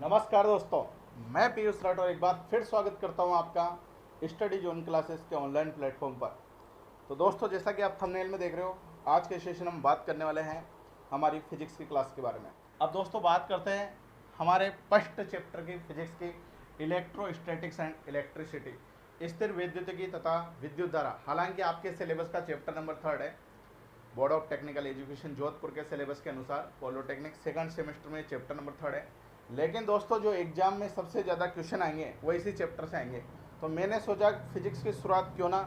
नमस्कार दोस्तों, मैं पीयूष राठौर एक बार फिर स्वागत करता हूं आपका स्टडी जोन क्लासेस के ऑनलाइन प्लेटफॉर्म पर। तो दोस्तों, जैसा कि आप थंबनेल में देख रहे हो, आज के सेशन हम बात करने वाले हैं हमारी फिजिक्स की क्लास के बारे में। अब दोस्तों बात करते हैं हमारे फर्स्ट चैप्टर की फिजिक्स की, इलेक्ट्रोस्टैटिक्स एंड इलेक्ट्रिसिटी, स्थिर विद्युतिकी तथा विद्युत धारा। हालांकि आपके सिलेबस का चैप्टर नंबर 3 है। Board of technical education Jodhpur के सिलेबस के अनुसार पॉलिटेक्निक सेकंड सेमेस्टर में चैप्टर नंबर 3 है। लेकिन दोस्तों, जो एग्जाम में सबसे ज़्यादा क्वेश्चन आएंगे वो इसी चैप्टर से आएंगे, तो मैंने सोचा फिजिक्स की शुरुआत क्यों ना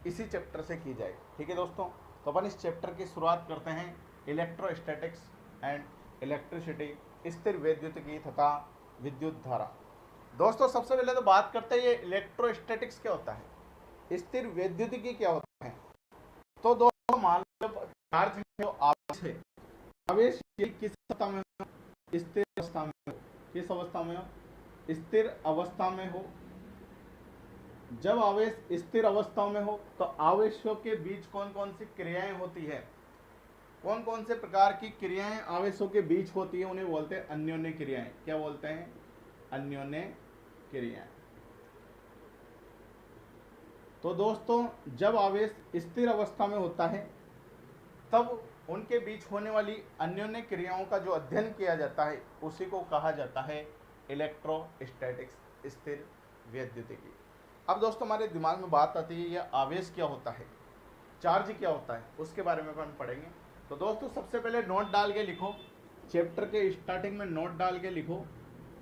इसी चैप्टर से की जाए। ठीक है दोस्तों, तो अपन इस चैप्टर की शुरुआत करते हैं इलेक्ट्रोस्टैटिक्स एंड इलेक्ट्रिसिटी, स्थिर विद्युतिकी तथा विद्युत धारा। दोस्तों, सबसे पहले तो बात करते हैं ये इलेक्ट्रोस्टैटिक्स क्या होता है, स्थिर विद्युतिकी क्या होता है। तो दोस्तों, मान लो चार्ज है जो आवेश है, आवेश ये किस अवस्था में हो, स्थिर अवस्था में हो। किस अवस्था में हो? स्थिर अवस्था में हो। जब आवेश स्थिर अवस्था में हो तो आवेशों के बीच कौन कौन सी क्रियाएं होती है, कौन कौन से प्रकार की क्रियाएं आवेशों के बीच होती है, उन्हें बोलते हैं अन्योन्य क्रियाएं। क्या बोलते हैं? अन्योन्य क्रियाएं। तो दोस्तों, जब आवेश स्थिर अवस्था में होता है तब उनके बीच होने वाली अन्योन्य क्रियाओं का जो अध्ययन किया जाता है उसी को कहा जाता है इलेक्ट्रोस्टैटिक्स, स्थिर विद्युतिकी। अब दोस्तों, हमारे दिमाग में बात आती है यह आवेश क्या होता है, चार्ज क्या होता है, उसके बारे में अपन पढ़ेंगे। तो दोस्तों, सबसे पहले नोट डाल के लिखो, चैप्टर के स्टार्टिंग में नोट डाल के लिखो।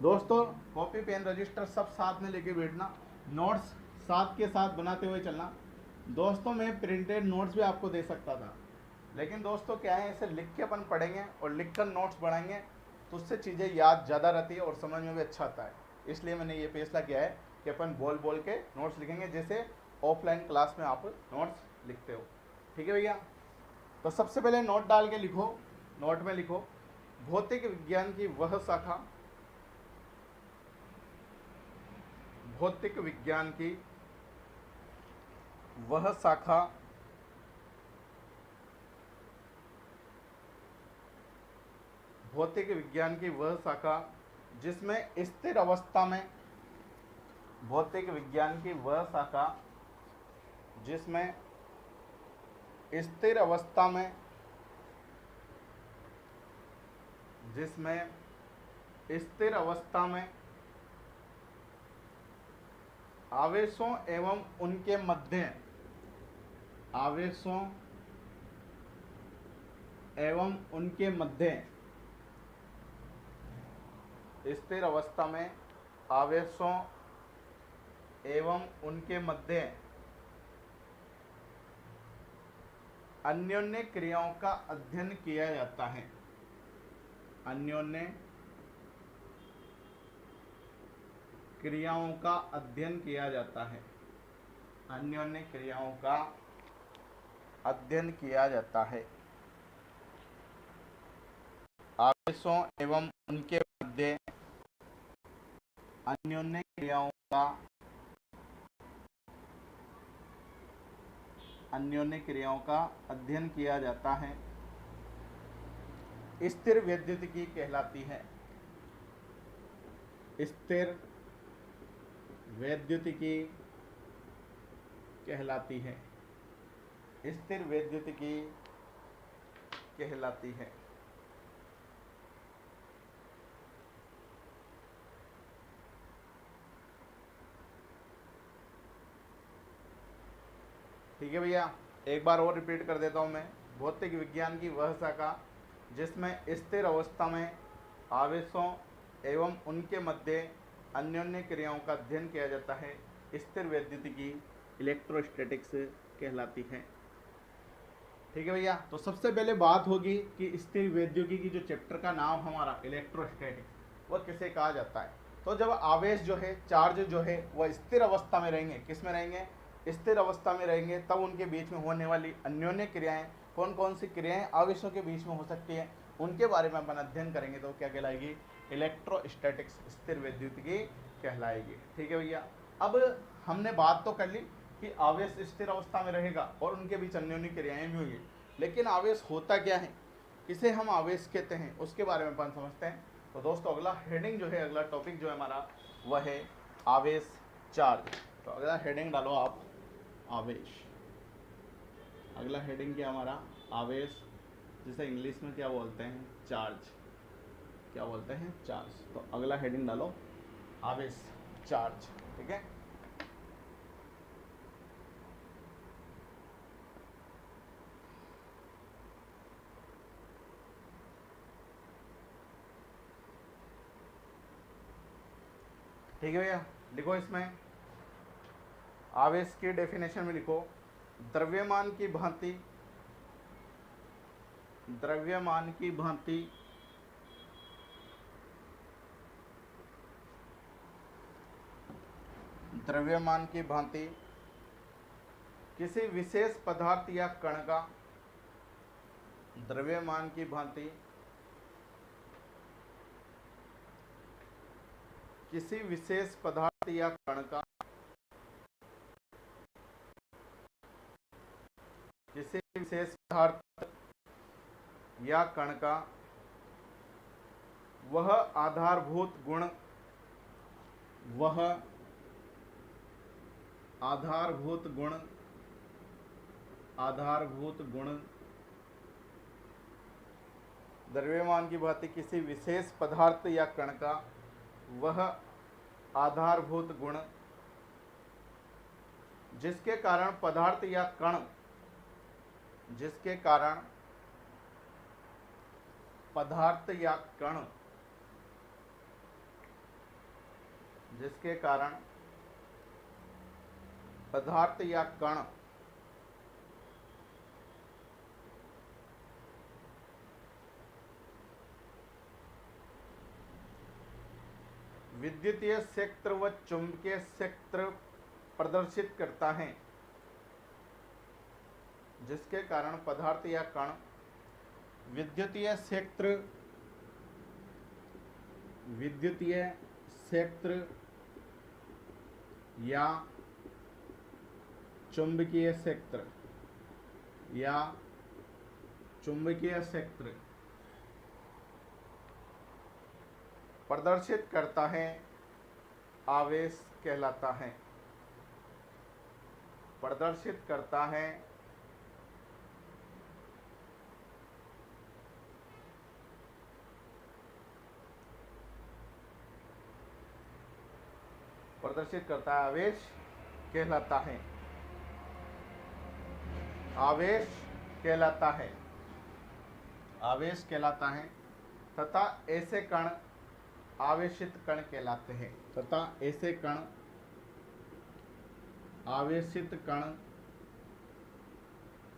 दोस्तों, कॉपी पेन रजिस्टर सब साथ में लेके बैठना, नोट्स साथ के साथ बनाते हुए चलना। दोस्तों, मैं प्रिंटेड नोट्स भी आपको दे सकता था, लेकिन दोस्तों क्या है, इसे लिख के अपन पढ़ेंगे और लिख कर नोट्स बढ़ाएंगे तो उससे चीज़ें याद ज़्यादा रहती है और समझ में भी अच्छा आता है। इसलिए मैंने ये फैसला किया है कि अपन बोल बोल के नोट्स लिखेंगे, जैसे ऑफलाइन क्लास में आप नोट्स लिखते हो। ठीक है भैया? तो सबसे पहले नोट डाल के लिखो, नोट में लिखो भौतिक विज्ञान की वह शाखा, भौतिक विज्ञान की वह शाखा भौतिक विज्ञान की वह शाखा जिसमें स्थिर अवस्था में, भौतिक विज्ञान की वह शाखा जिसमें स्थिर अवस्था में, जिसमें स्थिर अवस्था में आवेशों एवं उनके मध्य, आवेशों एवं उनके मध्य, स्थिर अवस्था में आवेशों एवं उनके मध्य अन्योन्य क्रियाओं का अध्ययन किया जाता है। अन्योन्य क्रियाओं का अध्ययन किया जाता है। अन्योन्य क्रियाओं का अध्ययन किया जाता है। आवेशों एवं उनके मध्य अन्योन्य क्रियाओं का, अन्योन्य क्रियाओं का अध्ययन किया जाता है। स्थिर विद्युतिकी कहलाती है। स्थिर विद्युतिकी कहलाती है। स्थिर विद्युतिकी कहलाती है। ठीक है भैया, एक बार और रिपीट कर देता हूँ मैं। भौतिक विज्ञान की वह शाखा जिसमें स्थिर अवस्था में आवेशों एवं उनके मध्य अन्योन्य क्रियाओं का अध्ययन किया जाता है, स्थिर विद्युतिकी, इलेक्ट्रोस्टैटिक्स कहलाती है। ठीक है भैया, तो सबसे पहले बात होगी कि स्थिर विद्युतिकी की जो चैप्टर का नाम हमारा इलेक्ट्रोस्टैटिक्स, वह किसे कहा जाता है। तो जब आवेश जो है, चार्ज जो है, वह स्थिर अवस्था में रहेंगे, किस में रहेंगे? स्थिर अवस्था में रहेंगे, तब उनके बीच में होने वाली अन्योन्य क्रियाएं, कौन कौन सी क्रियाएं आवेशों के बीच में हो सकती हैं, उनके बारे में अपन अध्ययन करेंगे। तो क्या कहलाएगी? इलेक्ट्रोस्टैटिक्स, स्थिर विद्युतिकी कहलाएगी। ठीक है भैया, अब हमने बात तो कर ली कि आवेश स्थिर अवस्था में रहेगा और उनके बीच अन्योन्य क्रियाएं भी होंगी, लेकिन आवेश होता क्या है, किसे हम आवेश कहते हैं, उसके बारे में अपन समझते हैं। तो दोस्तों अगला हेडिंग जो है, अगला टॉपिक जो है हमारा वह है आवेश चार्ज। तो अगला हेडिंग डालो आप आवेश। अगला हेडिंग क्या हमारा आवेश, जिसे इंग्लिश में क्या बोलते हैं, चार्ज। क्या बोलते हैं, चार्ज। तो अगला हेडिंग डालो आवेश चार्ज। ठीक है, ठीक है भैया। लिखो इसमें आवेश की डेफिनेशन में लिखो, द्रव्यमान की भांति, द्रव्यमान की भांति द्रव्यमान की भांति किसी विशेष पदार्थ या कण का, द्रव्यमान की भांति किसी विशेष पदार्थ या कण का, किसी विशेष पदार्थ या कण का वह आधारभूत गुण, वह आधारभूत गुण, आधारभूत गुण द्रव्यमान की भांति किसी विशेष पदार्थ या कण का वह आधारभूत गुण जिसके कारण पदार्थ या कण, जिसके कारण पदार्थ या कण, जिसके कारण पदार्थ या कण विद्युतीय क्षेत्र व चुंबकीय क्षेत्र प्रदर्शित करता है, जिसके कारण पदार्थ या कण विद्युतीय क्षेत्र, विद्युतीय क्षेत्र या चुंबकीय क्षेत्र, या चुंबकीय क्षेत्र प्रदर्शित करता है, आवेश कहलाता है। प्रदर्शित करता है प्रदर्शित करता है, आवेश कहलाता है, आवेश कहलाता है, आवेश कहलाता है। तथा ऐसे कण आवेशित कण कहलाते हैं, तथा ऐसे कण आवेशित कण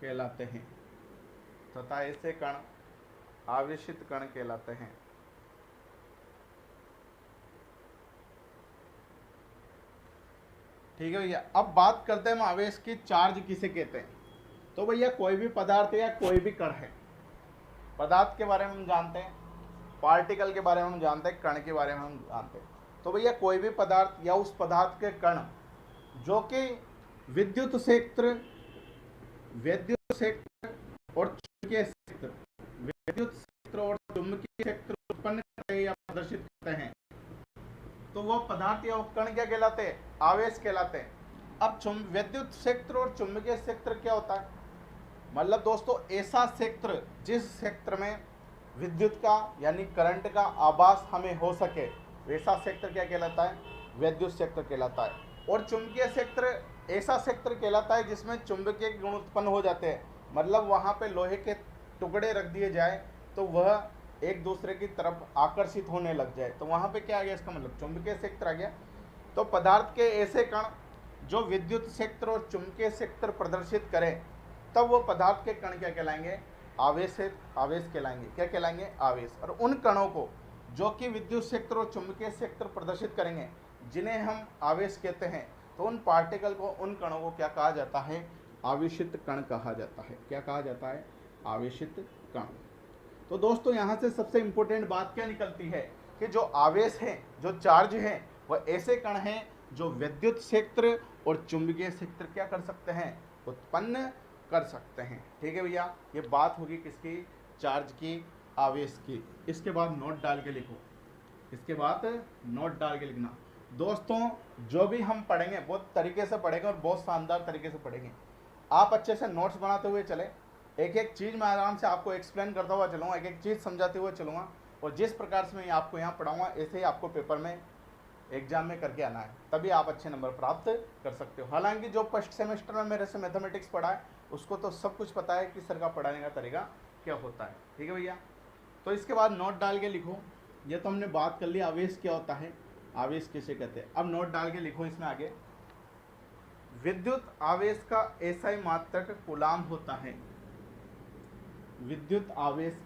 कहलाते हैं, तथा ऐसे कण आवेशित कण कहलाते हैं। ठीक है भैया, अब बात करते हैं हम आवेश की। चार्ज किसे कहते हैं? तो भैया कोई भी पदार्थ या कोई भी कण है, पदार्थ के बारे में हम जानते हैं, पार्टिकल के बारे में हम जानते हैं, कण के बारे में हम जानते हैं। तो भैया कोई भी पदार्थ या उस पदार्थ के कण जो कि विद्युत क्षेत्र, विद्युत क्षेत्र और चुंबकीय क्षेत्र, विद्युत क्षेत्र और चुंबकीय क्षेत्र उत्पन्न करते हैं या प्रदर्शित करते हैं, तो वो पदार्थ या उपकरण क्या कहलाते हैं? आवेश कहलाते हैं। अब विद्युत क्षेत्र और चुंबकीय क्षेत्र क्या होता है? मतलब दोस्तों ऐसा क्षेत्र जिस क्षेत्र में विद्युत का यानी करंट का आभास हमें हो सके, वैसा क्षेत्र क्या कहलाता है? विद्युत क्षेत्र कहलाता है। और चुंबकीय क्षेत्र ऐसा क्षेत्र कहलाता है जिसमें चुंबकीय गुण उत्पन्न हो जाते हैं, मतलब वहाँ पे लोहे के टुकड़े रख दिए जाए तो वह एक दूसरे की तरफ आकर्षित होने लग जाए, तो वहाँ पे क्या आ गया? इसका मतलब चुंबकीय क्षेत्र आ गया। तो पदार्थ के ऐसे कण जो विद्युत क्षेत्र और चुंबकीय क्षेत्र प्रदर्शित करें, तब वो पदार्थ के कण क्या कहलाएंगे? आवेश कहलाएंगे। क्या कहलाएंगे? आवेश। और उन कणों को जो कि विद्युत क्षेत्र और चुंबकीय क्षेत्र प्रदर्शित करेंगे, जिन्हें हम आवेश कहते हैं, तो उन पार्टिकल को, उन कणों को क्या कहा जाता है? आवेशित कण कहा जाता है। क्या कहा जाता है? आवेशित कण। तो दोस्तों यहाँ से सबसे इंपॉर्टेंट बात क्या निकलती है कि जो आवेश है, जो चार्ज है, वह ऐसे कण हैं जो विद्युत क्षेत्र और चुंबकीय क्षेत्र क्या कर सकते हैं? उत्पन्न कर सकते हैं। ठीक है भैया, ये बात होगी किसकी? चार्ज की, आवेश की। इसके बाद नोट डाल के लिखो, इसके बाद नोट डाल के लिखना। दोस्तों जो भी हम पढ़ेंगे बहुत तरीके से पढ़ेंगे और बहुत शानदार तरीके से पढ़ेंगे। आप अच्छे से नोट्स बनाते हुए चले, एक एक चीज़ मैं आराम से आपको एक्सप्लेन करता हुआ चलूँगा, एक एक चीज़ समझाते हुए चलूँगा, और जिस प्रकार से मैं आपको यहाँ पढ़ाऊँगा ऐसे ही आपको पेपर में एग्जाम में करके आना है, तभी आप अच्छे नंबर प्राप्त कर सकते हो। हालांकि जो फर्स्ट सेमेस्टर में मेरे से मैथमेटिक्स पढ़ा है उसको तो सब कुछ पता है कि सर का पढ़ाने का तरीका क्या होता है। ठीक है भैया, तो इसके बाद नोट डाल के लिखो। ये तो हमने बात कर ली आवेश क्या होता है, आवेश किसे कहते हैं। अब नोट डाल के लिखो इसमें आगे, विद्युत आवेश का एसआई मात्रक कूलाम होता है। विद्युत आवेश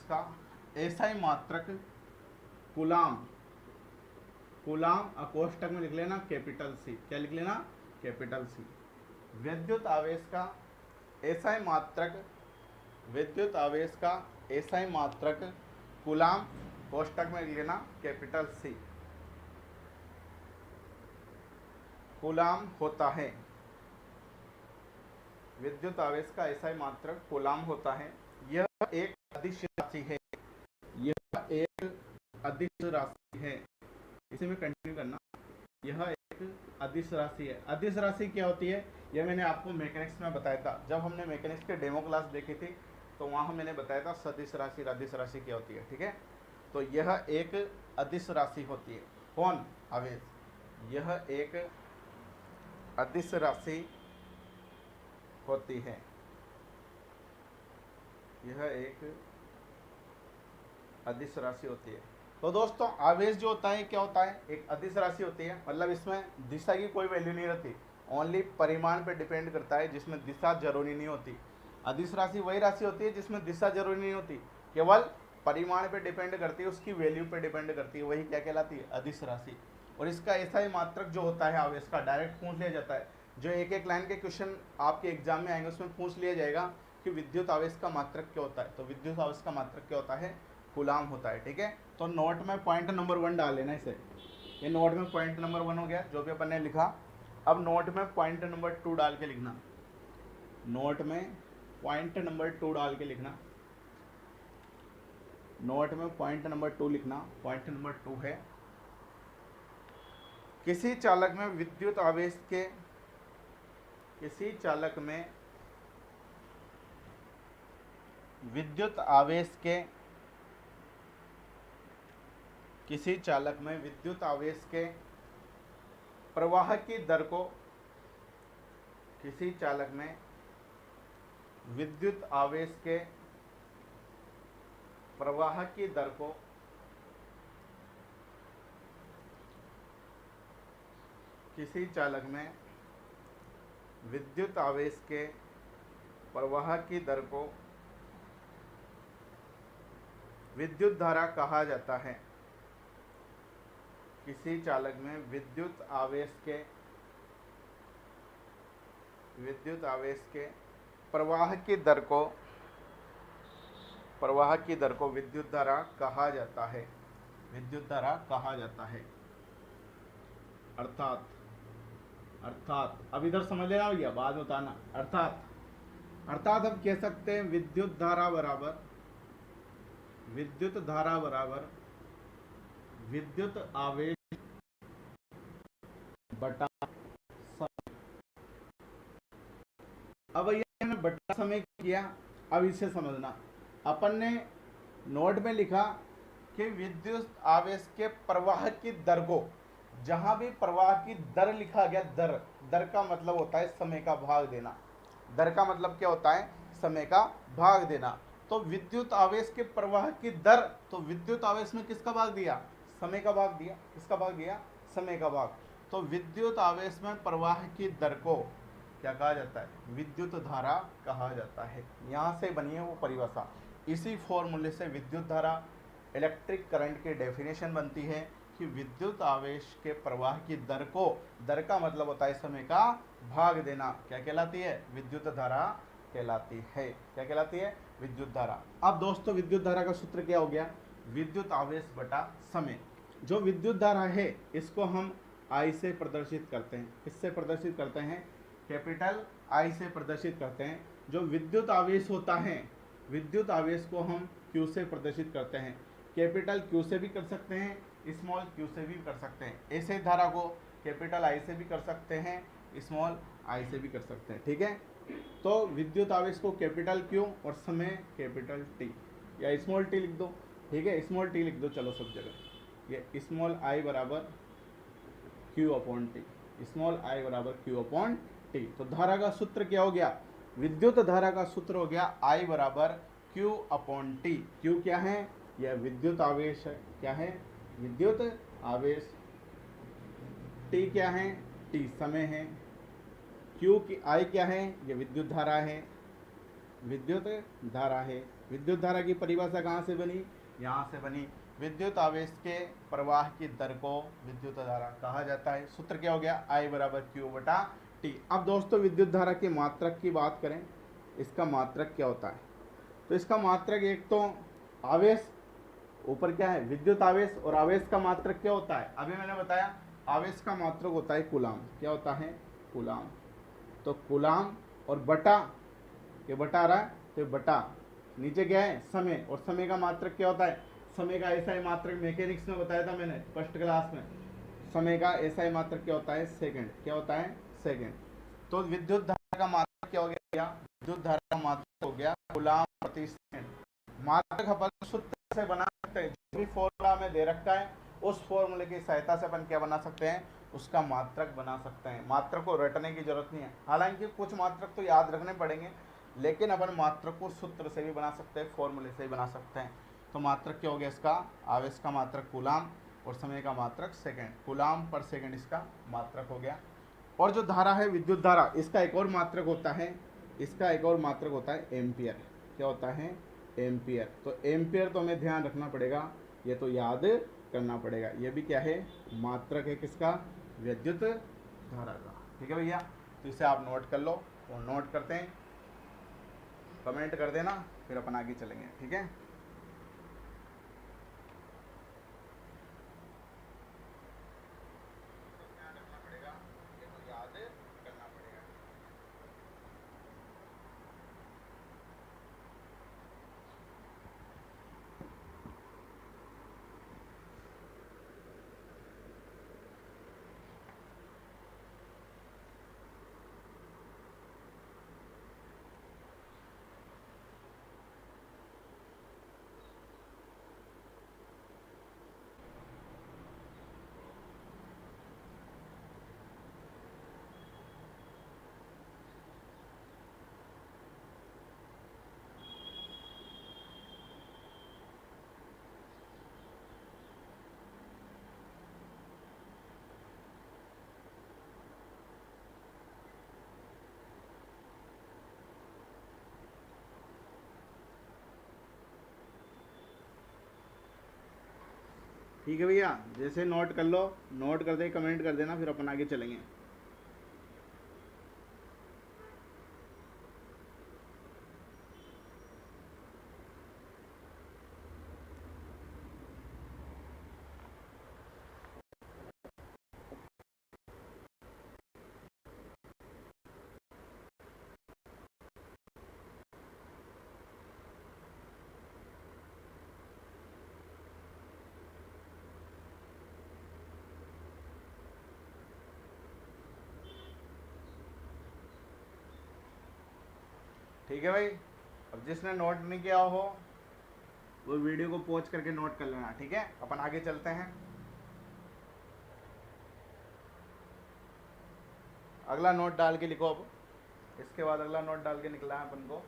का एसआई मात्रक कूलाम। कूलाम अकोष्टक में लिख लेना कैपिटल सी। क्या लिख लेना? Capital C. विद्युत आवेश का एसआई मात्रक कूलाम, कोष्टक में लिख लेना कैपिटल सी, कूलाम होता है। विद्युत आवेश का एसआई मात्रक कूलाम होता है। यह एक अदिश राशि है। यह एक अदिश राशि है। इसे में कंटिन्यू करना। यह एक अदिश राशि है। अदिश राशि क्या होती है यह मैंने आपको मैकेनिक्स में बताया था। जब हमने मैकेनिक्स के डेमो क्लास देखी थी तो वहाँ मैंने बताया था सदिश राशि, अदिश राशि क्या होती है। ठीक है, तो यह एक अदिश राशि होती है। कौन? आवेश। यह एक अदिश राशि होती है। यह एक अदिश राशि होती है। तो दोस्तों आवेश जो होता है क्या होता है? एक अदिश राशि होती है, मतलब इसमें दिशा की कोई वैल्यू नहीं रहती, ओनली परिमाण पे डिपेंड करता है, जिसमें दिशा जरूरी नहीं होती। अदिश राशि वही राशि होती है जिसमें दिशा जरूरी नहीं होती, केवल परिमाण पे डिपेंड करती है, उसकी वैल्यू पे डिपेंड करती है, वही क्या कहलाती है? अदिश राशि। और इसका ऐसा ही मात्रक जो होता है आवेश का डायरेक्ट पूछ लिया जाता है। जो एक एक लाइन के क्वेश्चन आपके एग्जाम में आएंगे उसमें पूछ लिया जाएगा कि विद्युत आवेश का मात्रक क्या होता है। तो विद्युत आवेश का मात्रक क्या होता है? कूलाम होता है। ठीक है, तो नोट में पॉइंट नंबर 1 डाल लेना इसे। ये नोट में पॉइंट नंबर 1 हो गया जो भी अपन ने लिखा। अब नोट में पॉइंट नंबर 2 डाल के लिखना। नोट में पॉइंट नंबर 2 डाल के लिखना। नोट में पॉइंट नंबर 2 लिखना। पॉइंट नंबर 2 है, किसी चालक में विद्युत आवेश के किसी चालक में विद्युत आवेश के किसी चालक में विद्युत आवेश के प्रवाह की दर को किसी चालक में विद्युत आवेश के प्रवाह की दर को किसी चालक में विद्युत आवेश के प्रवाह की दर को विद्युत धारा कहा जाता है। किसी चालक में विद्युत आवेश के प्रवाह की दर को विद्युत धारा कहा जाता है। विद्युत धारा कहा जाता है। अर्थात अब इधर समझ लेना भैया, बाद में बताना। अर्थात हम कह सकते हैं विद्युत धारा बराबर विद्युत आवेश बटा समय। अब ये हमने बटा समय किया। अब इसे समझना, अपन ने नोट में लिखा कि विद्युत आवेश के प्रवाह की दर को, जहां भी प्रवाह की दर लिखा गया, दर का मतलब होता है समय का भाग देना। दर का मतलब क्या होता है? समय का भाग देना। तो विद्युत आवेश के प्रवाह की दर, तो विद्युत आवेश में किसका भाग दिया? समय का भाग दिया। किसका भाग दिया? समय का भाग। तो विद्युत आवेश में प्रवाह की दर को क्या कहा जाता है? विद्युत धारा कहा जाता है। यहाँ से बनी है वो परिभाषा। इसी फॉर्मूले से विद्युत धारा, इलेक्ट्रिक करंट की डेफिनेशन बनती है कि विद्युत आवेश के प्रवाह की दर को, दर का मतलब होता है समय का भाग देना, क्या कहलाती है? विद्युत धारा कहलाती है। क्या कहलाती है? विद्युत धारा। अब दोस्तों विद्युत धारा का सूत्र क्या हो गया? विद्युत आवेश बटा समय। जो विद्युत धारा है इसको हम I से प्रदर्शित करते हैं। किससे प्रदर्शित करते हैं? कैपिटल I से प्रदर्शित करते हैं। जो विद्युत आवेश होता है, विद्युत आवेश को हम क्यू से प्रदर्शित करते हैं। कैपिटल क्यू से भी कर सकते हैं, स्मॉल क्यू से भी कर सकते हैं। ऐसे धारा को कैपिटल आई से भी कर सकते हैं, स्मॉल आई से भी कर सकते हैं। ठीक है, तो विद्युत आवेश को कैपिटल क्यू और समय कैपिटल टी या स्मॉल टी लिख दो। ठीक है, स्मॉल टी लिख दो, चलो सब जगह। ये स्मॉल आई बराबर Q upon T, small I बराबर क्यू अपॉन टी। तो धारा का सूत्र क्या हो गया? विद्युत धारा का सूत्र हो गया आई बराबर क्यू अपॉन टी। क्यू क्या है? यह विद्युत आवेश है। क्या है? विद्युत आवेश। टी क्या है? टी समय है। क्यू की आई क्या है? यह विद्युत धारा है। विद्युत धारा है। विद्युत धारा की परिभाषा कहाँ से बनी? यहाँ से बनी। विद्युत आवेश के प्रवाह की दर को विद्युत धारा कहा जाता है। सूत्र क्या हो गया? आई बराबर क्यू बटा टी। अब दोस्तों विद्युत धारा के मात्रक की बात करें, इसका मात्रक क्या होता है? तो इसका मात्रक, एक तो आवेश, ऊपर क्या है? विद्युत आवेश, और आवेश का मात्रक क्या होता है? अभी मैंने बताया आवेश का मात्रक होता है कूलाम। क्या होता है? कूलाम। तो कूलाम और बटा, ये बटा आ रहा है तो बटा, नीचे क्या है? समय, और समय का मात्रक क्या होता है? समय का ऐसा ही मात्रक मैकेनिक्स में बताया था मैंने फर्स्ट क्लास में। समय का ऐसा ही मात्रक क्या होता है? सेकंड। क्या होता है? सेकंड। तो विद्युत धारा का मात्रक क्या हो गया? विद्युत धारा का मात्रक हो गया कूलाम प्रति सेकंड। मात्रक अपन सूत्र से बना सकते हैं, जो भी फॉर्मूला में दे रखा है उस फॉर्मूले की सहायता से अपन क्या बना सकते हैं? उसका मात्रक बना सकते हैं। मात्रक को रटने की जरूरत नहीं है, हालांकि कुछ मात्रक तो याद रखने पड़ेंगे, लेकिन अपन मात्रक को सूत्र से भी बना सकते हैं, फॉर्मूले से भी बना सकते हैं। तो मात्रक क्या हो गया इसका? आवेश का मात्रक कूलाम और समय का मात्रक सेकंड। कूलाम पर सेकंड इसका मात्रक हो गया। और जो धारा है विद्युत धारा, इसका एक और मात्रक होता है, इसका एक और मात्रक होता है एम्पियर। क्या होता है? एम्पियर। तो एम्पियर तो हमें ध्यान रखना पड़ेगा, ये तो याद करना पड़ेगा। ये भी क्या है? मात्रक है किसका? विद्युत धारा का। ठीक है भैया, तो इसे आप नोट कर लो, और नोट करते हैं कमेंट कर देना, फिर अपन आगे चलेंगे। ठीक है, ठीक है भैया, जैसे नोट कर लो, नोट कर दे, कमेंट कर देना, फिर अपन आगे चलेंगे। ठीक है भाई, अब जिसने नोट नहीं किया हो वो वीडियो को पॉज करके नोट कर लेना। ठीक है, अपन आगे चलते हैं। अगला नोट डाल के लिखो। अब इसके बाद अगला नोट डाल के निकला है अपन को।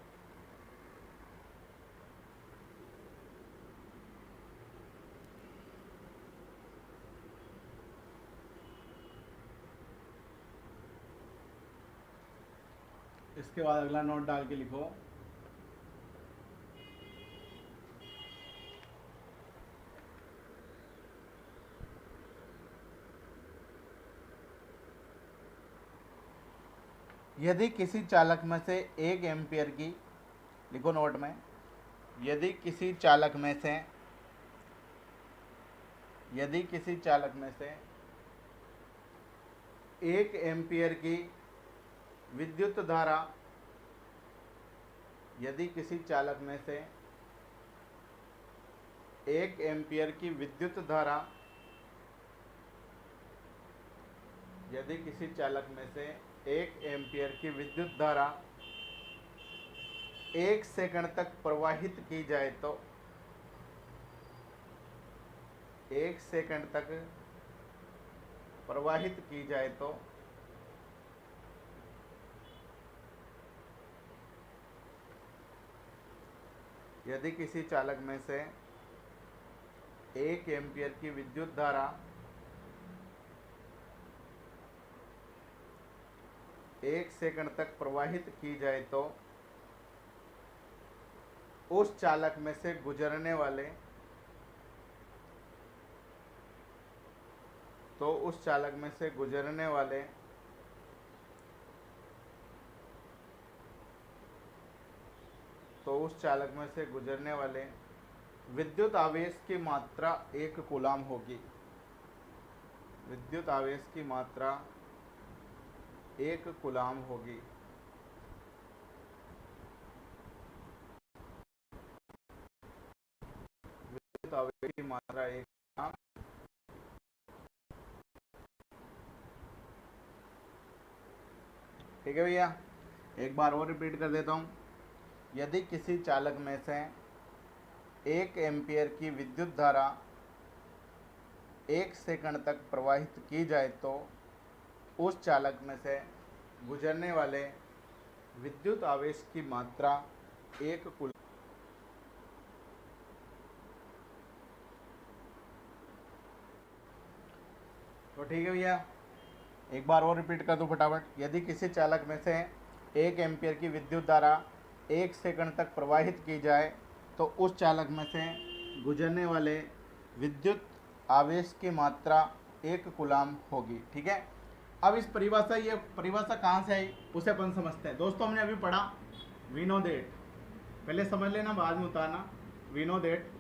इसके बाद अगला नोट डाल के लिखो। यदि किसी चालक में से 1 एम्पियर की, लिखो नोट में, यदि किसी चालक में से 1 एम्पियर की विद्युत धारा, यदि किसी चालक में से 1 एम्पियर की विद्युत धारा यदि किसी चालक में से 1 एम्पियर की विद्युत धारा 1 सेकंड तक प्रवाहित की जाए तो 1 सेकंड तक प्रवाहित की जाए तो यदि किसी चालक में से 1 एम्पियर की विद्युत धारा 1 सेकंड तक प्रवाहित की जाए तो उस चालक में से गुजरने वाले विद्युत आवेश की मात्रा 1 कूलाम होगी। विद्युत आवेश की मात्रा 1 कूलाम होगी। विद्युत आवेश की मात्रा 1 कूलाम। ठीक है भैया, एक बार और रिपीट कर देता हूँ। यदि किसी चालक में से 1 एम्पियर की विद्युत धारा 1 सेकंड तक प्रवाहित की जाए तो उस चालक में से गुजरने वाले विद्युत आवेश की मात्रा 1 कूलाम। तो ठीक है भैया, एक बार और रिपीट कर दो फटाफट। यदि किसी चालक में से 1 एम्पियर की विद्युत धारा 1 सेकंड तक प्रवाहित की जाए तो उस चालक में से गुजरने वाले विद्युत आवेश की मात्रा 1 कूलाम होगी। ठीक है, अब इस परिभाषा, ये परिभाषा कहाँ से आई उसे अपन समझते हैं। दोस्तों हमने अभी पढ़ा वी नो दैट, पहले समझ लेना बाद में उतारना। वी नो दैट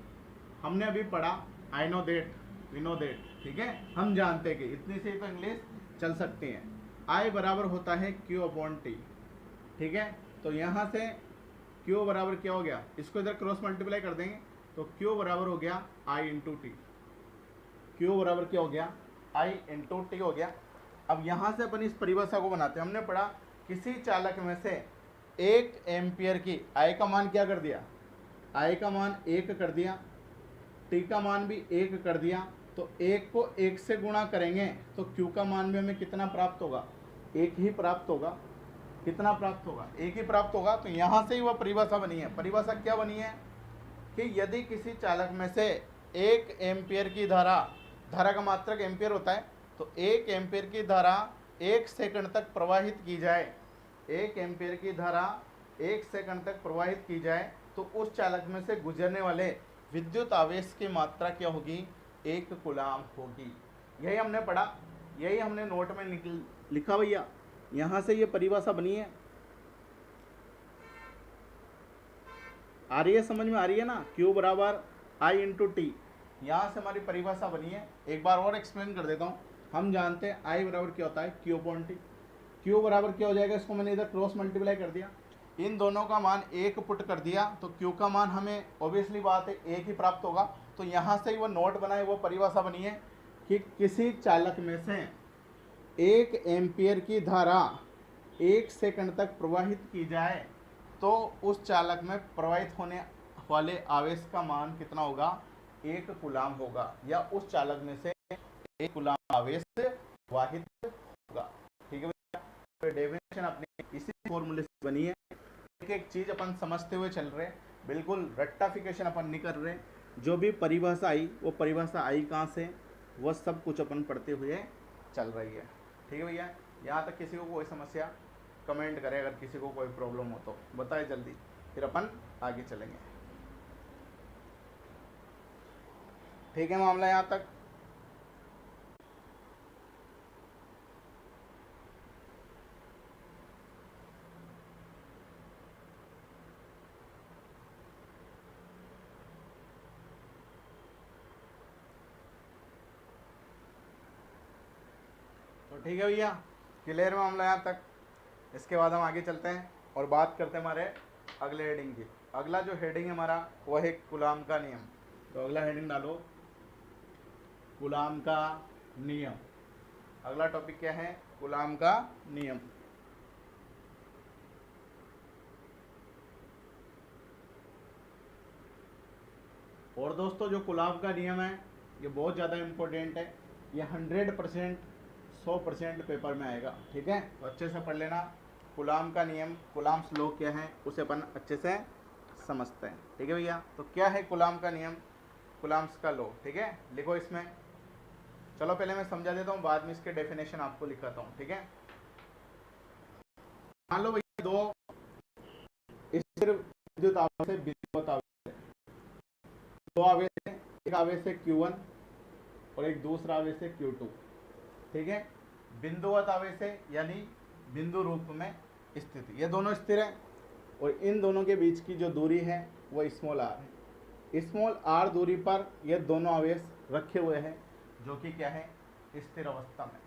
हमने अभी पढ़ा, I know that, we know that. ठीक है, हम जानते हैं कि इतनी से तो इंग्लिश चल सकती है। आई बराबर होता है क्यू अपॉन टी। ठीक है, तो यहाँ से क्यू बराबर क्या हो गया, इसको इधर क्रॉस मल्टीप्लाई कर देंगे तो क्यू बराबर हो गया आई इंटू टी। क्यू बराबर क्या हो गया, आई इंटू टी हो गया। अब यहाँ से अपन इस परिभाषा को बनाते हैं। हमने पढ़ा किसी चालक में से 1 एम्पियर की, आई का मान क्या कर दिया, आई का मान 1 कर दिया, टी का मान भी 1 कर दिया। तो 1 को 1 से गुणा करेंगे तो Q का मान भी हमें कितना प्राप्त होगा, 1 ही प्राप्त होगा। कितना प्राप्त होगा, 1 ही प्राप्त होगा। तो यहाँ से ही वह परिभाषा बनी है। परिभाषा क्या बनी है कि यदि किसी चालक में से 1 एम्पियर की धारा का मात्रक एम्पियर होता है, तो 1 एम्पियर की धारा 1 सेकंड तक प्रवाहित की जाए, 1 एम्पियर की धारा 1 सेकंड तक प्रवाहित की जाए तो उस चालक में से गुजरने वाले विद्युत आवेश की मात्रा क्या होगी, 1 कूलाम होगी। यही हमने पढ़ा, यही हमने नोट में लिखा भैया। यहाँ से ये परिभाषा बनी है। आ रही है, समझ में आ रही है ना। Q बराबर आई इंटू टी, यहाँ से हमारी परिभाषा बनी है। एक बार और एक्सप्लेन कर देता हूँ। हम जानते हैं आई बराबर क्या होता है, Q अपॉन टी। Q बराबर क्या हो जाएगा, इसको मैंने इधर क्रॉस मल्टीप्लाई कर दिया, इन दोनों का मान 1 पुट कर दिया तो Q का मान हमें ऑब्वियसली बात है 1 ही प्राप्त होगा। तो यहाँ से ही वो नोट बनाए, वो परिभाषा बनी है कि किसी चालक में से 1 एम्पियर की धारा 1 सेकंड तक प्रवाहित की जाए तो उस चालक में प्रवाहित होने वाले आवेश का मान कितना होगा, 1 कूलाम होगा, या उस चालक में से 1 कूलाम आवेश प्रवाहित होगा। ठीक है भैया, तो डेफिनेशन अपनी इसी फॉर्मूले से बनी है। एक चीज अपन समझते हुए चल रहे हैं, बिल्कुल रट्टाफिकेशन अपन नहीं कर रहे। जो भी परिभाषा आई, वो परिभाषा आई कहाँ से, वह सब कुछ अपन पढ़ते हुए चल रही है। ठीक है भैया, यहाँ तक किसी को कोई समस्या कमेंट करें, अगर किसी को कोई प्रॉब्लम हो तो बताए जल्दी, फिर अपन आगे चलेंगे। ठीक है, मामला यहाँ तक। तो ठीक है भैया, क्लियर मामला यहाँ तक। इसके बाद हम आगे चलते हैं और बात करते हैं हमारे अगले हेडिंग की। अगला जो हेडिंग है हमारा, वह है कूलाम का नियम। तो अगला हेडिंग डालो कूलाम का नियम। अगला टॉपिक क्या है? कूलाम का नियम। और दोस्तों जो कूलाम का नियम है ये बहुत ज़्यादा इम्पोर्टेंट है, ये 100% 100% पेपर में आएगा। ठीक है, तो अच्छे से पढ़ लेना। कूलाम का नियम, कूलाम्स लॉ क्या है उसे अपन अच्छे से समझते हैं। ठीक है भैया, तो क्या है कूलाम का नियम, कूलाम्स का लॉ? ठीक है, लिखो इसमें। चलो पहले मैं समझा देता हूँ, बाद में इसके डेफिनेशन आपको लिखाता हूँ। ठीक है, मान लो भैया दो स्थिर विद्युत आवेश है, विद्युत आवेश है, दो आवेश है, एक आवेश है Q1 और एक दूसरा आवेश है Q2। ठीक है, बिंदुवत आवेश है यानी बिंदु रूप में स्थित, ये दोनों स्थिर है और इन दोनों के बीच की जो दूरी है वो स्मॉल r है। स्मॉल r दूरी पर ये दोनों आवेश रखे हुए हैं जो कि क्या है? स्थिर अवस्था में।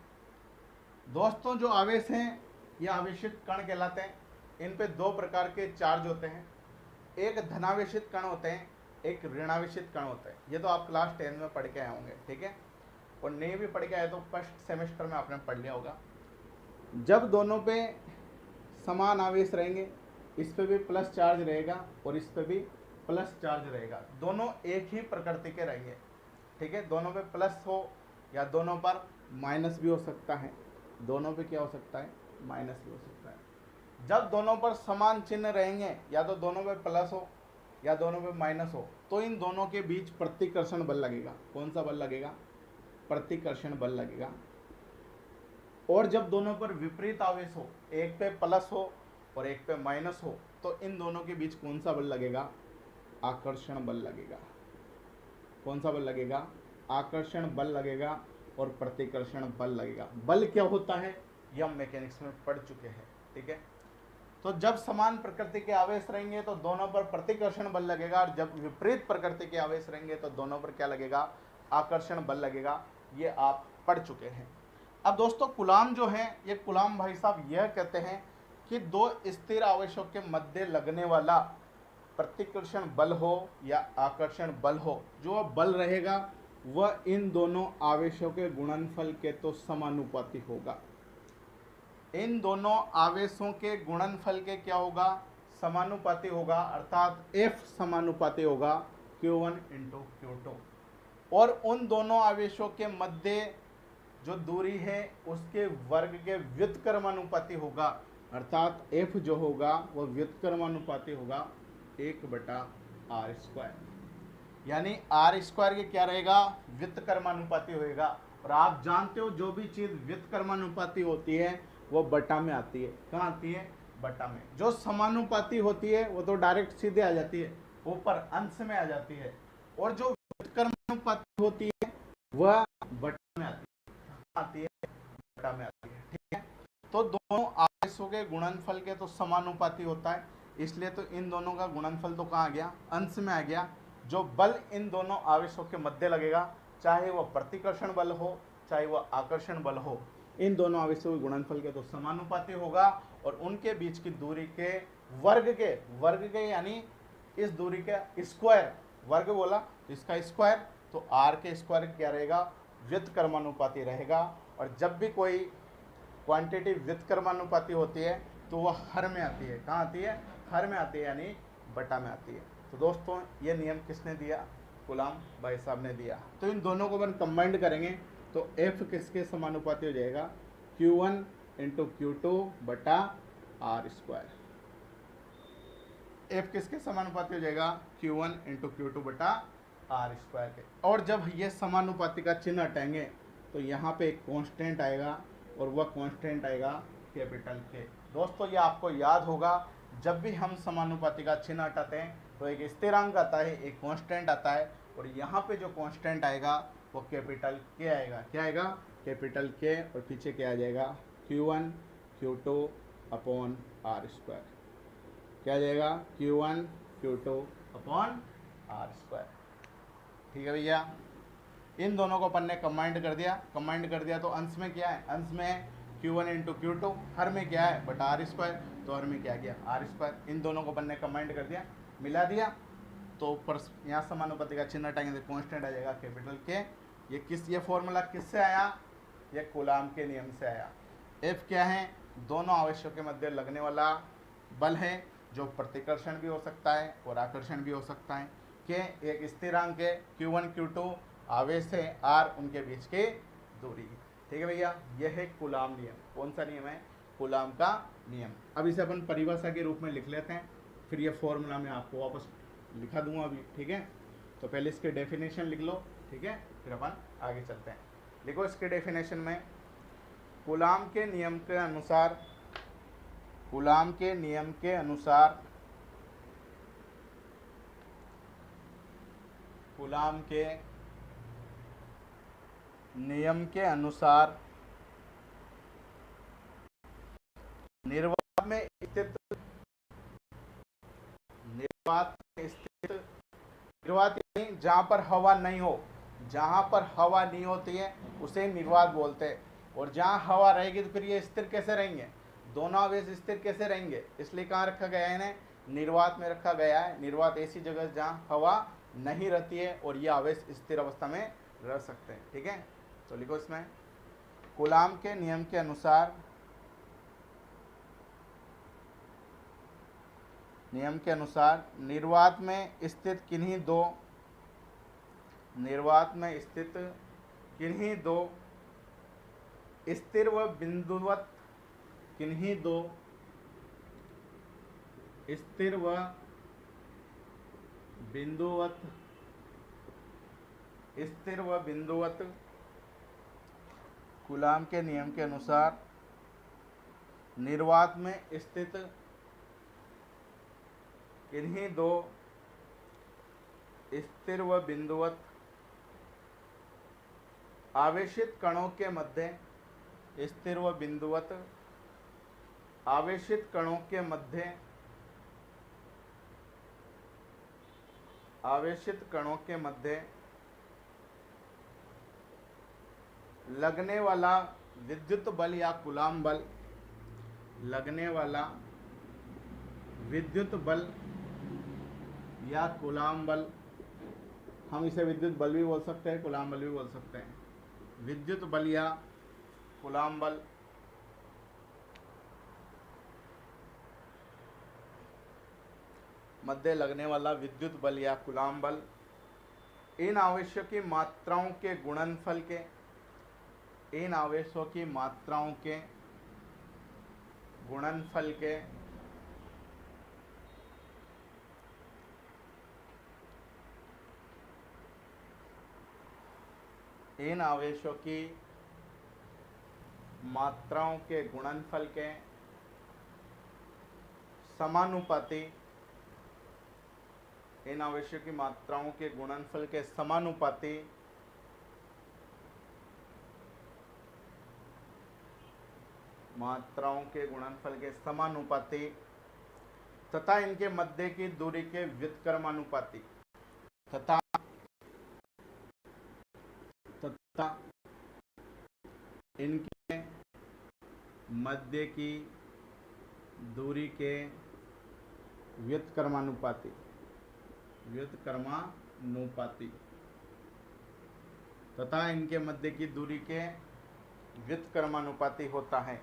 दोस्तों जो आवेश हैं ये आवेशित कण कहलाते हैं। इन पे दो प्रकार के चार्ज होते हैं, एक धनावेशित कण होते हैं, एक ऋणावेशित कण होते हैं। ये तो आप क्लास 10 में पढ़ के आए होंगे। ठीक है, और नहीं भी पढ़ के आए तो फर्स्ट सेमेस्टर में आपने पढ़ लिया होगा। जब दोनों पे समान आवेश रहेंगे, इस पे भी प्लस चार्ज रहेगा और इस पे भी प्लस चार्ज रहेगा, दोनों एक ही प्रकृति के रहेंगे। ठीक है, दोनों पे प्लस हो या दोनों पर माइनस भी हो सकता है, दोनों पे क्या हो सकता है? माइनस भी हो सकता है। जब दोनों पर समान चिन्ह रहेंगे, या तो दोनों पे प्लस हो या दोनों पे माइनस हो, तो इन दोनों के बीच प्रतिकर्षण बल लगेगा। कौन सा बल लगेगा? प्रतिकर्षण बल लगेगा। और जब दोनों पर विपरीत आवेश हो, एक पे प्लस हो और एक पे माइनस हो, तो इन दोनों के बीच कौन सा बल लगेगा? आकर्षण बल लगेगा। कौन सा बल लगेगा? आकर्षण बल लगेगा और प्रतिकर्षण बल लगेगा। बल क्या होता है ये हम मैकेनिक्स में पढ़ चुके हैं। ठीक है, तो जब समान प्रकृति के आवेश रहेंगे तो दोनों पर प्रतिकर्षण बल लगेगा, और जब विपरीत प्रकृति के आवेश रहेंगे तो दोनों पर क्या लगेगा? आकर्षण बल लगेगा। ये आप पढ़ चुके हैं। अब दोस्तों कूलाम जो है, ये कूलाम भाई साहब यह कहते हैं कि दो स्थिर आवेशों के मध्य लगने वाला प्रतिकर्षण बल हो या आकर्षण बल हो, जो बल रहेगा वह इन दोनों आवेशों के गुणनफल के तो समानुपाती होगा। इन दोनों आवेशों के गुणनफल के क्या होगा? समानुपाती होगा, अर्थात F समानुपाती होगा Q1 इंटू Q2। और उन दोनों आवेशों के मध्य जो दूरी है उसके वर्ग के व्युत्क्रमानुपाती होगा, अर्थात F जो होगा वह व्युत्क्रमानुपाती होगा 1/r²। यानी r² के क्या रहेगा? व्युत्क्रमानुपाती होएगा। और आप जानते हो जो भी चीज व्युत्क्रमानुपाती होती है वो बटा में आती है। कहाँ आती है? बटा में। जो समानुपाती होती है वो तो डायरेक्ट सीधे आ जाती है, ऊपर अंश में आ जाती है, और जो व्युत्क्रमानुपाती होती है वह बटा में आती है, बटा में आती है। ठीक है, तो दोनों आवेशों के गुणनफल के तो समानुपाती होता है, इसलिए तो इन दोनों का गुणनफल तो कहाँ आ गया? अंश में आ गया। जो बल इन दोनों आवेशों के मध्य लगेगा, चाहे वह प्रतिकर्षण बल हो चाहे वह आकर्षण बल हो, इन दोनों आवेशों के गुणनफल के तो समानुपाती होगा, और उनके बीच की दूरी के वर्ग के यानी इस दूरी के स्क्वायर, वर्ग बोला तो इसका स्क्वायर, तो r के स्क्वायर क्या रहेगा? व्युत्क्रमानुपाती रहेगा। और जब भी कोई क्वांटिटी व्युत्क्रमानुपाती होती है तो वह हर में आती है। कहाँ आती है? हर में आती है, यानी बटा में आती है। तो दोस्तों ये नियम किसने दिया? कूलाम भाई साहब ने दिया। तो इन दोनों को अपन कंबाइंड करेंगे तो F किसके समानुपाती हो जाएगा? Q1 into Q2/r²। F किसके समानुपाती हो जाएगा? Q1 इंटू Q2/r² के। और जब ये समानुपाती का चिन्ह हटाएंगे तो यहाँ पे एक कांस्टेंट आएगा, और वह कांस्टेंट आएगा कैपिटल K। दोस्तों ये आपको याद होगा, जब भी हम समानुपाती का चिन्ह हटाते हैं तो एक स्थिरांक आता है, एक कांस्टेंट आता है, और यहाँ पे जो कांस्टेंट आएगा वो कैपिटल K आएगा। क्या आएगा? कैपिटल K, और पीछे क्या आ जाएगा? Q1 Q2/r²। क्या आ जाएगा? Q1 Q2/r²। ठीक है भैया, इन दोनों को अपन ने कंबाइंड कर दिया तो अंश में क्या है? अंश में है Q1 इंटू Q2, हर में क्या है? बटा r², तो हर में क्या गया? r²। इन दोनों को अपन ने कंबाइंड कर दिया, मिला दिया। तो ऊपर यहाँ समानुपाती का चिन्ह हटाएंगे तो कांस्टेंट आ जाएगा कैपिटल के। ये फॉर्मूला किससे आया? ये कूलाम के नियम से आया। एफ क्या है? दोनों आवेशों के मध्य लगने वाला बल है, जो प्रतिकर्षण भी हो सकता है और आकर्षण भी हो सकता है। के एक स्थिरांक है Q1 Q2, आवेश है R, उनके बीच की दूरी। ठीक है भैया, यह है कूलाम नियम। कौन सा नियम है? कूलाम का नियम। अब इसे अपन परिभाषा के रूप में लिख लेते हैं, फिर ये फॉर्मूला मैं आपको वापस लिखा दूंगा अभी। ठीक है, तो पहले इसके डेफिनेशन लिख लो। ठीक है, फिर अपन आगे चलते हैं। लिखो इसके डेफिनेशन में, कूलाम के नियम के अनुसार, कूलाम के नियम के अनुसार, कूलाम के नियम के अनुसार निर्वात में स्थित, निर्वात में स्थित, निर्वात यानी जहां पर हवा नहीं हो, जहां पर हवा नहीं होती है उसे निर्वात बोलते हैं। और जहां हवा रहेगी तो फिर ये स्थिर कैसे रहेंगे? दोनों आवेश स्थिर कैसे रहेंगे? इसलिए कहाँ रखा गया है इन्हें? निर्वात में रखा गया है। निर्वात ऐसी जगह जहां हवा नहीं रहती है और ये आवेश स्थिर अवस्था में रह सकते हैं। ठीक है, तो लिखो इसमें, कूलाम के नियम के अनुसार, नियम के अनुसार निर्वात में स्थित किन्हीं दो, निर्वात में स्थित किन्हीं दो स्थिर व बिंदुवत, किन्हीं दो स्थिर व बिंदुवत, स्थिर व बिंदुवत, कूलाम के नियम के अनुसार निर्वात में स्थित किन्हीं दो स्थिर व बिंदुवत आवेशित कणों के मध्य, स्थिर व बिंदुवत आवेशित कणों के मध्य, आवेशित कणों के मध्य लगने वाला विद्युत बल या कूलाम बल, लगने वाला विद्युत बल या कूलाम बल, हम इसे विद्युत बल भी बोल सकते हैं, कूलाम बल भी बोल सकते हैं। विद्युत बल या कूलाम बल मध्य लगने वाला विद्युत बल या कूलाम बल इन आवेशों की मात्राओं के गुणनफल के, इन आवेशों की मात्राओं के गुणनफल के इन आवेशों की मात्राओं के गुणनफल के समानुपाती, इन आवेशों की मात्राओं के गुणनफल के समानुपाती मात्राओं के गुणनफल के समानुपाती तथा इनके मध्य की दूरी के व्युत्क्रमानुपाती, तथा इनके मध्य की दूरी के व्युत्क्रमानुपाती, व्युत्क्रमानुपाती तथा इनके मध्य की दूरी के व्युत्क्रमानुपाती होता है,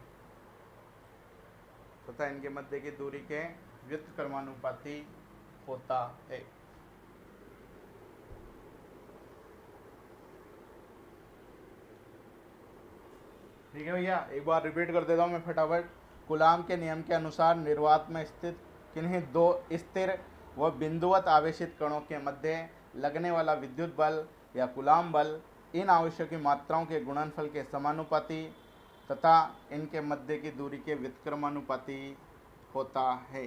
तथा इनके मध्य की दूरी के व्युत्क्रमानुपाती होता है। ठीक है भैया, एक बार रिपीट कर देता हूँ मैं फटाफट। कूलाम के नियम के अनुसार निर्वात में स्थित किन्हीं दो स्थिर व बिंदुवत आवेशित कणों के मध्य लगने वाला विद्युत बल या कूलाम बल इन आवेशों की मात्राओं के गुणनफल के समानुपाती तथा इनके मध्य की दूरी के व्युत्क्रमानुपाती होता है।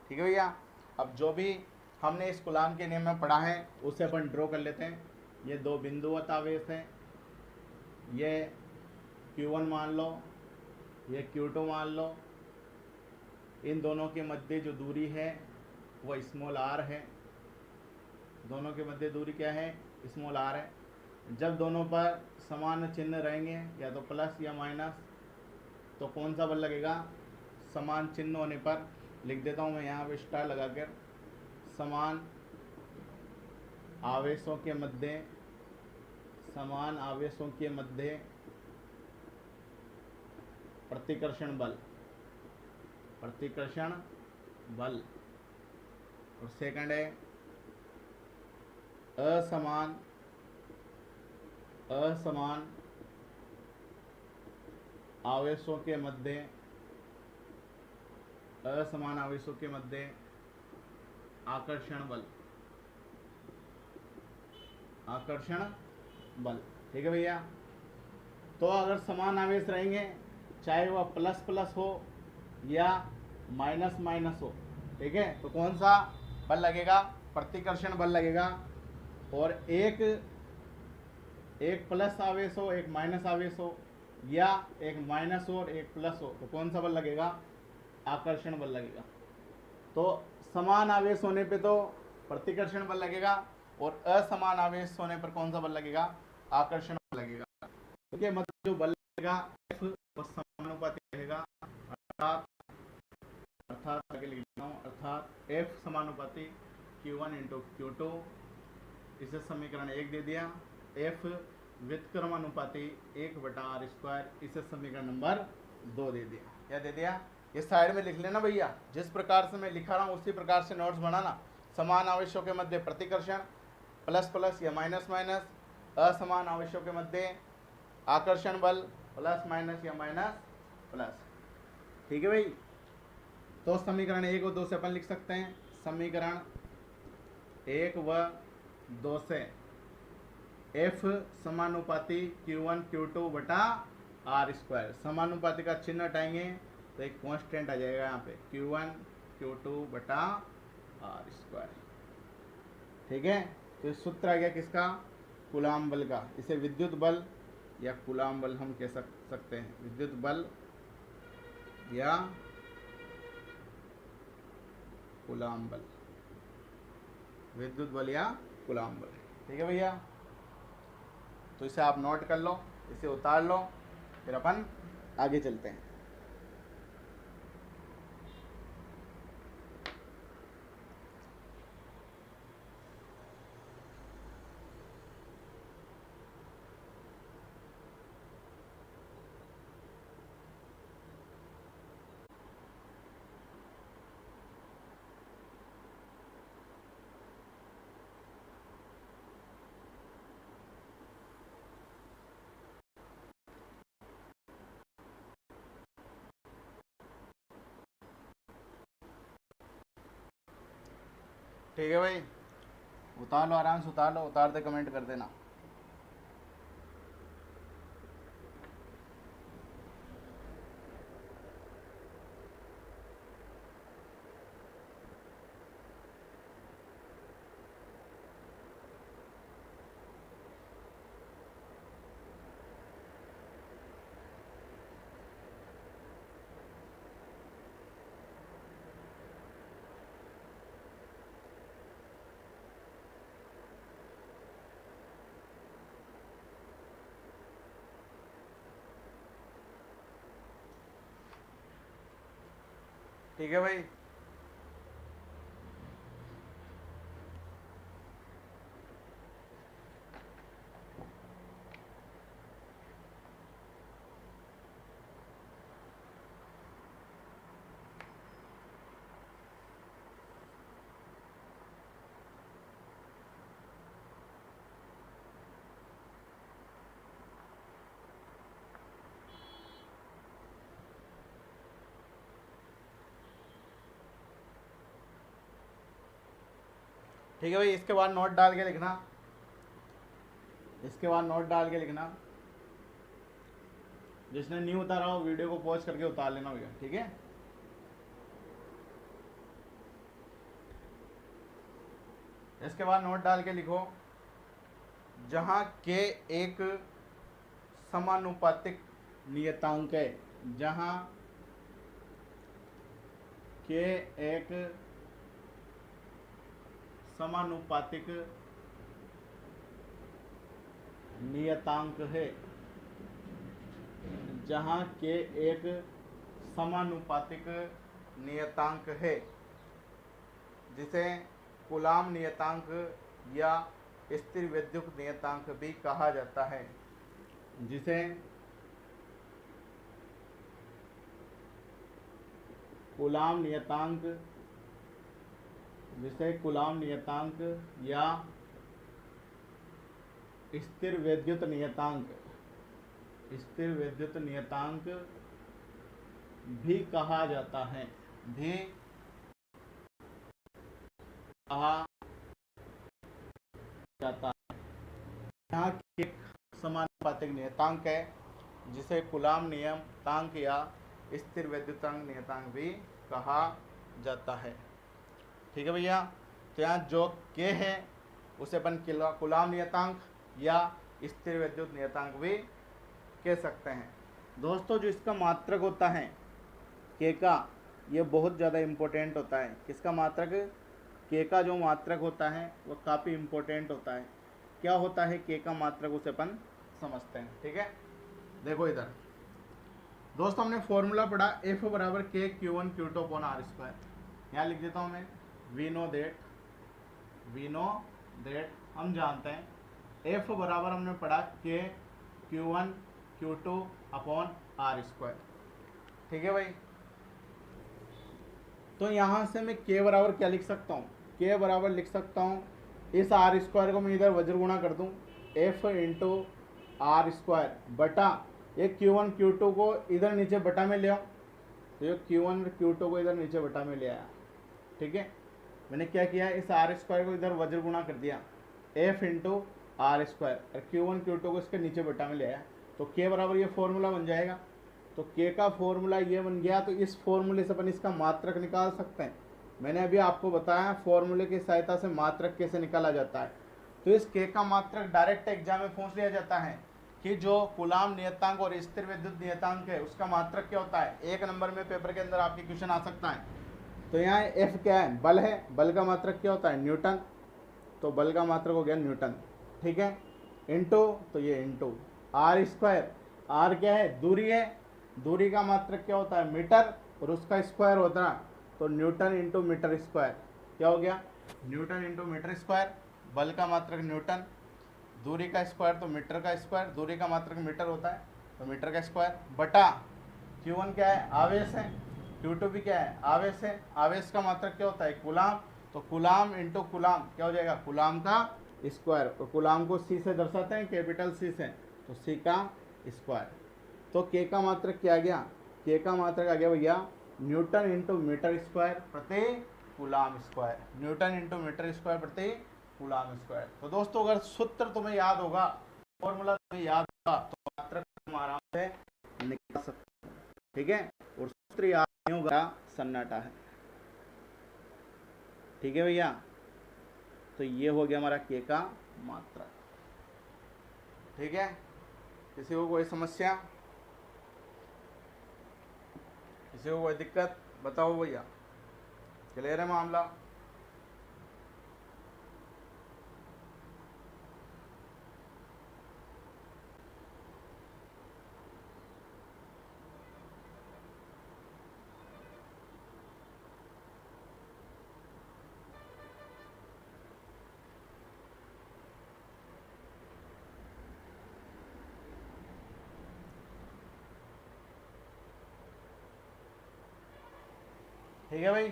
ठीक है भैया, अब जो भी हमने इस कूलाम के नियम में पढ़ा है उसे अपन ड्रॉ कर लेते हैं। ये दो बिंदुवत आवेश हैं, ये Q1 मान लो, ये Q2 मान लो। इन दोनों के मध्य जो दूरी है वो स्मॉल r है। दोनों के मध्य दूरी क्या है? स्मॉल r है। जब दोनों पर समान चिन्ह रहेंगे, या तो प्लस या माइनस, तो कौन सा बल लगेगा? समान चिन्ह होने पर लिख देता हूँ मैं यहाँ पे स्टार लगाकर, समान आवेशों के मध्य प्रतिकर्षण बल। और सेकंड है असमान आवेशों के मध्य आकर्षण बल। ठीक है भैया। तो अगर समान आवेश रहेंगे, चाहे वह प्लस प्लस हो या माइनस माइनस हो, ठीक है, तो कौन सा बल लगेगा? प्रतिकर्षण बल लगेगा। और एक प्लस आवेश हो, एक माइनस आवेश हो, या एक माइनस हो और एक प्लस हो, तो कौन सा बल लगेगा? आकर्षण बल लगेगा। तो समान आवेश होने पे तो प्रतिकर्षण बल लगेगा, और असमान आवेश होने पर कौन सा बल लगेगा? आकर्षण बल लगेगा। क्योंकि मतलब जो बल लगेगा F वो समानुपाती रहेगा, अर्थात F समानुपाती Q1 × Q2। इसे समीकरण 1 दे दिया। F व्युत्क्रमानुपाती 1/r², इसे समीकरण नंबर 2 दे दिया। क्या दे दिया? ये साइड में लिख लेना भैया, जिस प्रकार से मैं लिखा रहा हूँ उसी प्रकार से नोट्स बनाना। समान आवेशों के मध्य प्रतिकर्षण, प्लस प्लस या माइनस माइनस, असमान आवेशों के मध्य आकर्षण बल, प्लस माइनस या माइनस प्लस। ठीक है भाई। तो समीकरण 1 और 2 से अपन लिख सकते हैं। समीकरण 1 व 2 से F समानुपाती Q1 Q2 बटा r²। समानुपाती का चिन्ह हटाएंगे तो एक कांस्टेंट आ जाएगा यहाँ पे, Q1 Q2 बटा r²। ठीक है। तो सूत्र आ गया किसका? कूलाम बल का। इसे विद्युत बल या कूलाम बल हम कह सकते हैं। विद्युत बल या कूलाम बल, विद्युत बल या कूलाम बल। ठीक है भैया। तो इसे आप नोट कर लो, इसे उतार लो, फिर अपन आगे चलते हैं। ठीक है भाई, उतार लो, आराम से उतार लो, उतारते कमेंट कर देना। ठीक है भाई। ठीक है भाई, इसके बाद नोट डाल के लिखना, इसके बाद नोट डाल के लिखना। जिसने नहीं उतारा हो वीडियो को पॉज करके उतार लेना भैया। ठीक है। इसके बाद नोट डाल के लिखो, जहां के एक समानुपातिक नियतांक है, जहां के एक समानुपातिक नियतांक है, जहां के एक समानुपातिक नियतांक है, जिसे कूलाम नियतांक या स्थिर विद्युत नियतांक भी कहा जाता है, जिसे कूलाम नियतांक या स्थिर विद्युत नियतांक भी कहा जाता है, यहाँ एक समानुपातिक नियतांक है जिसे कूलाम नियतांक या स्थिर विद्युतांक नियतांक भी कहा जाता है। ठीक है भैया, तो यहाँ जो के है उसे अपन कूलाम नियतांक या स्थिर विद्युत नियतांक भी कह सकते हैं। दोस्तों, जो इसका मात्रक होता है के का, ये बहुत ज़्यादा इम्पोर्टेंट होता है। किसका मात्रक? के का जो मात्रक होता है वो काफ़ी इम्पोर्टेंट होता है। क्या होता है के का मात्रक, उसे अपन समझते हैं। ठीक है, देखो इधर दोस्तों, हमने फॉर्मूला पढ़ा एफ बराबर के Q1 Q2 upon are square. यहाँ लिख देता हूँ मैं, वी नो दैट हम जानते हैं एफ बराबर हमने पढ़ा के Q1 Q2 upon are square. ठीक है भाई, तो यहाँ से मैं के बराबर क्या लिख सकता हूँ? के बराबर लिख सकता हूँ, इस आर स्क्वायर को मैं इधर वज्र गुणा कर दूँ एफ इंटू आर स्क्वायर बटा ये Q1 Q2 को इधर नीचे बटा में ले आओ, तो ये Q1 Q2 को इधर नीचे बटा में ले आया। ठीक है, मैंने क्या किया, इस आर स्क्वायर को इधर वज्र गुणा कर दिया एफ इंटू आर स्क्वायर और Q1 Q2 को इसके नीचे बटा में ले आया, तो के बराबर ये फॉर्मूला बन जाएगा। तो के का फॉर्मूला ये बन गया, तो इस फॉर्मूले से अपन इसका मात्रक निकाल सकते हैं। मैंने अभी आपको बताया फॉर्मूले की सहायता से मात्रक कैसे निकाला जाता है। तो इस के का मात्रक डायरेक्ट एग्जाम में पूछ लिया जाता है कि जो कूलाम नियतांक और स्थिर विद्युत नियतांक है उसका मात्रक क्या होता है। 1 नंबर में पेपर के अंदर आपके क्वेश्चन आ सकता है। तो यहाँ एफ क्या है? बल है। बल का मात्रक क्या होता है? न्यूटन। तो बल का मात्रक हो गया न्यूटन। ठीक है, इंटू, तो ये इंटू आर स्क्वायर। आर क्या है? दूरी है। दूरी का मात्रक क्या होता है? मीटर, और उसका स्क्वायर होता है तो न्यूटन इंटू मीटर स्क्वायर। क्या हो गया? Newton into metre square. बल का मात्रक न्यूटन, दूरी का स्क्वायर तो मीटर का स्क्वायर, दूरी का मात्रक मीटर होता है तो मीटर का स्क्वायर बटा Q1 क्या है? आवेश है। Q2 भी क्या है? आवेश है। आवेश का मात्रक क्या होता है? कूलाम। तो कूलाम इंटू कूलाम क्या हो जाएगा? कूलाम का स्क्वायर, और कूलाम को C से दर्शाते हैं, कैपिटल C से, तो C का स्क्वायर। तो के का मात्रक क्या आ गया? के का मात्रक आ गया भैया न्यूटन इंटू मीटर स्क्वायर प्रति coulomb square. Newton into metre square प्रति कूलाम स्क्वायर। तो दोस्तों, अगर सूत्र तुम्हें याद होगा, फॉर्मूला तुम्हें याद होगा, तो मात्रक तुम आराम से निकाल सकते हो। ठीक है, और सूत्र याद नहीं होगा, सन्नाटा है। ठीक है भैया, तो ये हो गया हमारा के का मात्रक। ठीक है, किसी को कोई समस्या, किसी को कोई दिक्कत, बताओ भैया। क्लियर है मामला? ठीक है भाई,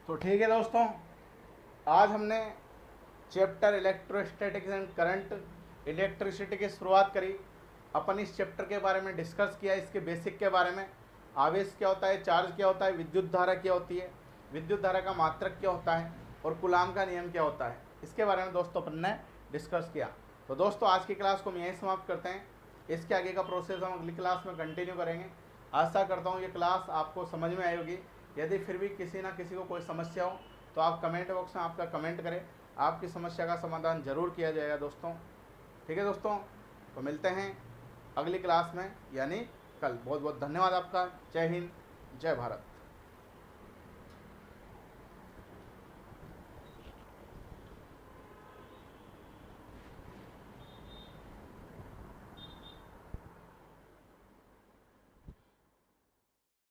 तो ठीक है दोस्तों, आज हमने chapter electrostatics and current electricity की शुरुआत करी। अपन इस चैप्टर के बारे में डिस्कस किया, इसके बेसिक के बारे में। आवेश क्या होता है, चार्ज क्या होता है, विद्युत धारा क्या होती है, विद्युत धारा का मात्रक क्या होता है, और कूलाम का नियम क्या होता है, इसके बारे में दोस्तों अपन ने डिस्कस किया। तो दोस्तों, आज की क्लास को हम यहीं समाप्त करते हैं। इसके आगे का प्रोसेस हम अगली क्लास में कंटिन्यू करेंगे। आशा करता हूँ ये क्लास आपको समझ में आई होगी। यदि फिर भी किसी ना किसी को कोई समस्या हो तो आप कमेंट बॉक्स में आपका कमेंट करें, आपकी समस्या का समाधान जरूर किया जाएगा दोस्तों। ठीक है दोस्तों, तो मिलते हैं अगली क्लास में, यानी कल। बहुत बहुत धन्यवाद आपका। जय हिंद, जय भारत।